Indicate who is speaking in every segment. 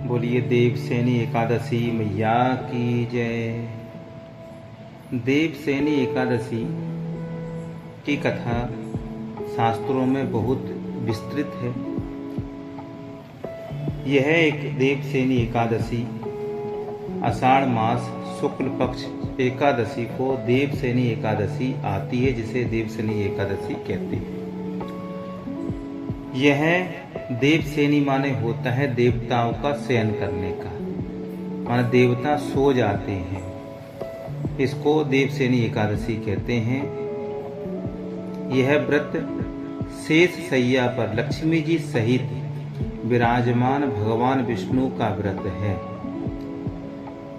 Speaker 1: बोलिए देवसेनी एकादशी मैया की जय। देवसेनी एकादशी की कथा शास्त्रों में बहुत विस्तृत है। यह एक देवसेनी एकादशी आषाढ़ मास शुक्ल पक्ष एकादशी को देवसेनी एकादशी आती है, जिसे देवसेनी एकादशी कहते हैं। यह देवसेनी माने होता है देवताओं का शयन करने का, माने देवता सो जाते हैं, इसको देवसेनी एकादशी कहते हैं। यह व्रत शेष शैया पर लक्ष्मी जी सहित विराजमान भगवान विष्णु का व्रत है।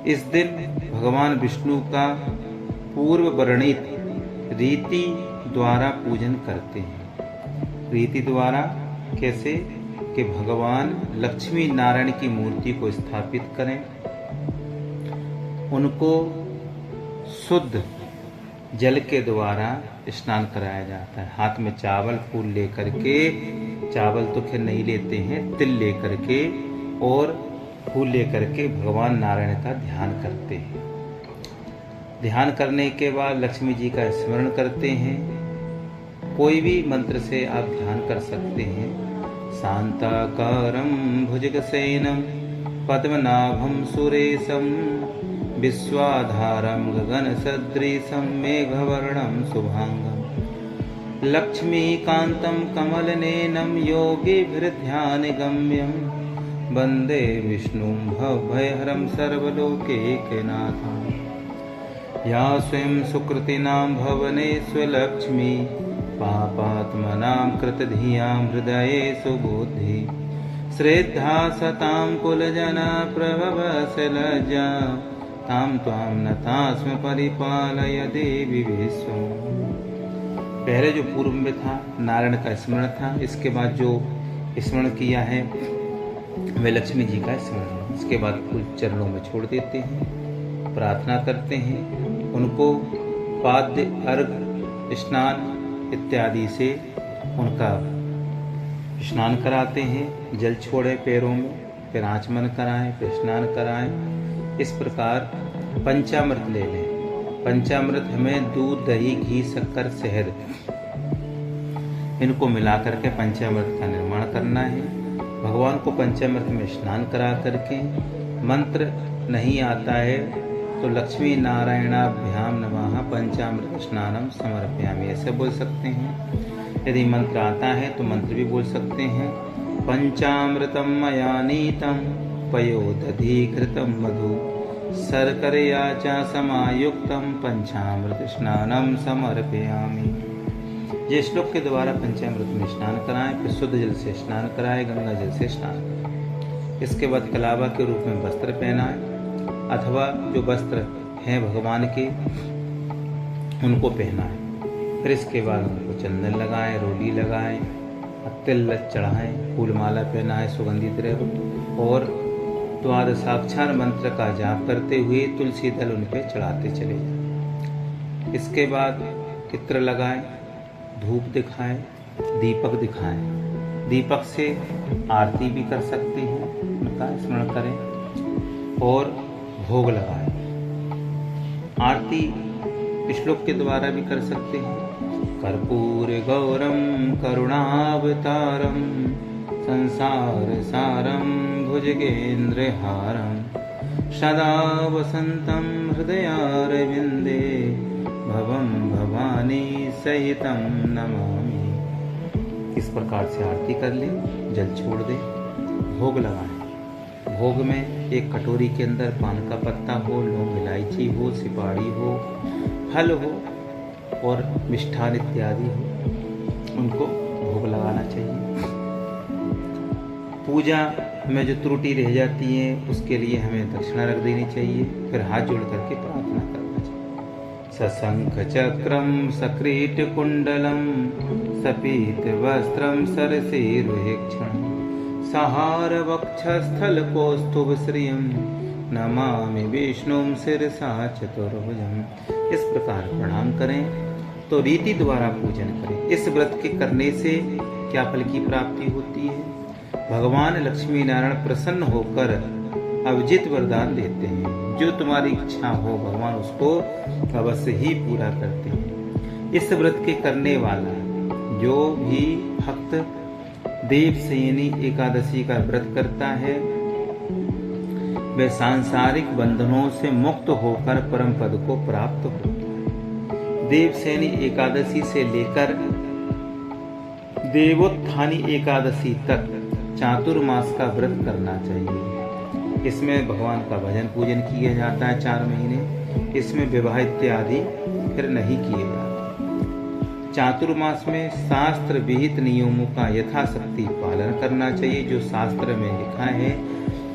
Speaker 1: इस दिन भगवान विष्णु का पूर्व वर्णित रीति द्वारा पूजन करते हैं। रीति द्वारा कैसे कि भगवान लक्ष्मी नारायण की मूर्ति को स्थापित करें, उनको शुद्ध जल के द्वारा स्नान कराया जाता है। हाथ में चावल फूल लेकर के, चावल तो खैर नहीं लेते हैं, तिल लेकर के और फूल लेकर के भगवान नारायण का ध्यान करते हैं। ध्यान करने के बाद लक्ष्मी जी का स्मरण करते हैं। कोई भी मंत्र से आप ध्यान कर सकते हैं। शांताकारं भुजगशयनं पद्मनाभं सुरेशं विश्वाधारं गगनसदृशं मेघवर्णं शुभांगं लक्ष्मीकान्तं कमलनयनं योगिभिर्ध्यानगम्यं वन्दे विष्णुं भवभयहरं सर्वलोकैकनाथं। या स्वयं सुकृतिनां भवनेष्वलक्ष्मी पापात्मनां कृतधियां हृदयेषु बुद्धि श्रद्धा सतां कुलजना प्रभवसलज्जा तां त्वां नतास्म परिपालय देवी विश्वम्। पहले जो पूर्व में था नारायण का स्मरण था, इसके बाद जो स्मरण किया है वे लक्ष्मी जी का स्मरण। इसके बाद फूल चरणों में छोड़ देते हैं, प्रार्थना करते हैं, उनको पाद्य अर्घ स्नान इत्यादि से उनका स्नान कराते हैं। जल छोड़े पैरों में, फिर आचमन कराएं, फिर स्नान कराएं। इस प्रकार पंचामृत ले लें। पंचामृत हमें दूध, दही, घी, शक्कर, शहद इनको मिलाकर के पंचामृत का निर्माण करना है। भगवान को पंचामृत में स्नान करा करके, मंत्र नहीं आता है तो लक्ष्मी नारायणाभ्याम नमः पंचामृत स्नानम समर्पयामि ऐसे बोल सकते हैं। यदि मंत्र आता है तो मंत्र भी बोल सकते हैं। पंचामृतम मया नीतम पयोदधि घृतम मधु शर्करया च समायुक्तम पंचामृत स्नानम समर्पयामि। ये श्लोक के द्वारा पंचामृत में स्नान कराएं, फिर शुद्ध जल से स्नान कराएं, गंगा जल से स्नान कराएं। इसके बाद कलावा के रूप में वस्त्र पहनाएं, अथवा जो वस्त्र हैं भगवान के उनको पहनाएं। फिर इसके बाद उनको चंदन लगाएं, रोली लगाएं, तिल चढ़ाएं, फूलमाला पहनाएं, सुगंधित द्रव्य और द्वादशाक्षर मंत्र का जाप करते हुए तुलसी दल उन पे चढ़ाते चले जाएं। इसके बाद इत्र लगाएं, धूप दिखाएं, दीपक दिखाएं। दीपक से आरती भी कर सकते हैं, उनका स्मरण करें और भोग लगाएं। आरती श्लोक के द्वारा भी कर सकते हैं। कर्पूर गौरम करुणावतारम संसार सारम भुजगेन्द्रहारम सदा वसंतम हृदयारविंदे भवम भवानी सहितम नमामि। इस प्रकार से आरती कर ले, जल छोड़ दे, भोग लगाएं। भोग में एक कटोरी के अंदर पान का पत्ता हो, लौंग इलायची हो, सिपाड़ी हो, फल हो और मिष्ठान इत्यादि हो, उनको भोग लगाना चाहिए। पूजा में जो त्रुटि रह जाती है उसके लिए हमें दक्षिणा रख देनी चाहिए, फिर हाथ जोड़ करके प्रार्थना करना चाहिए। सशंख चक्रम सकृत कुंडलम सपीत वस्त्रम सरसेरुहेक्षण सहार वक्षस्थल कौस्तुभ श्रियम नमामि विष्णुं शिरसा चतुर्भुजम। इस प्रकार प्रणाम करें तो रीति द्वारा पूजन करें। इस व्रत के करने से क्या फल की प्राप्ति होती है? भगवान लक्ष्मी नारायण प्रसन्न होकर अविजित वरदान देते हैं। जो तुम्हारी इच्छा हो भगवान उसको अवश्य ही पूरा करते हैं। इस व्रत के करने वाला जो भी भक्त देवशयनी एकादशी का व्रत करता है वह सांसारिक बंधनों से मुक्त होकर परम पद को प्राप्त होता है। देवशयनी एकादशी से लेकर देवोत्थानी एकादशी तक चातुर्मास का व्रत करना चाहिए। इसमें भगवान का भजन पूजन किया जाता है 4 महीने। इसमें विवाह इत्यादि फिर नहीं किए जाते। चातुर्मास में शास्त्र विहित नियमों का यथाशक्ति पालन करना चाहिए। जो शास्त्र में लिखा है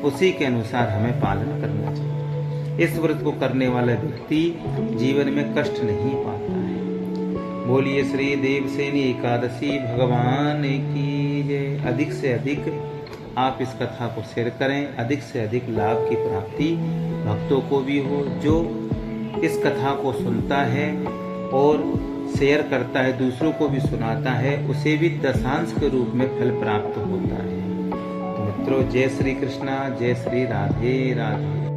Speaker 1: उसी के अनुसार हमें पालन करना चाहिए। इस व्रत को करने वाला व्यक्ति जीवन में कष्ट नहीं पाता है। बोलिए श्री देवशयनी एकादशी भगवान की जय। अधिक से अधिक आप इस कथा को शेयर करें। अधिक से अधिक लाभ की प्राप्ति भक्तों को भी हो। जो इस कथा को सुनता है और शेयर करता है, दूसरों को भी सुनाता है, उसे भी दशांश के रूप में फल प्राप्त होता है। तो मित्रों, जय श्री कृष्णा, जय श्री राधे राधे।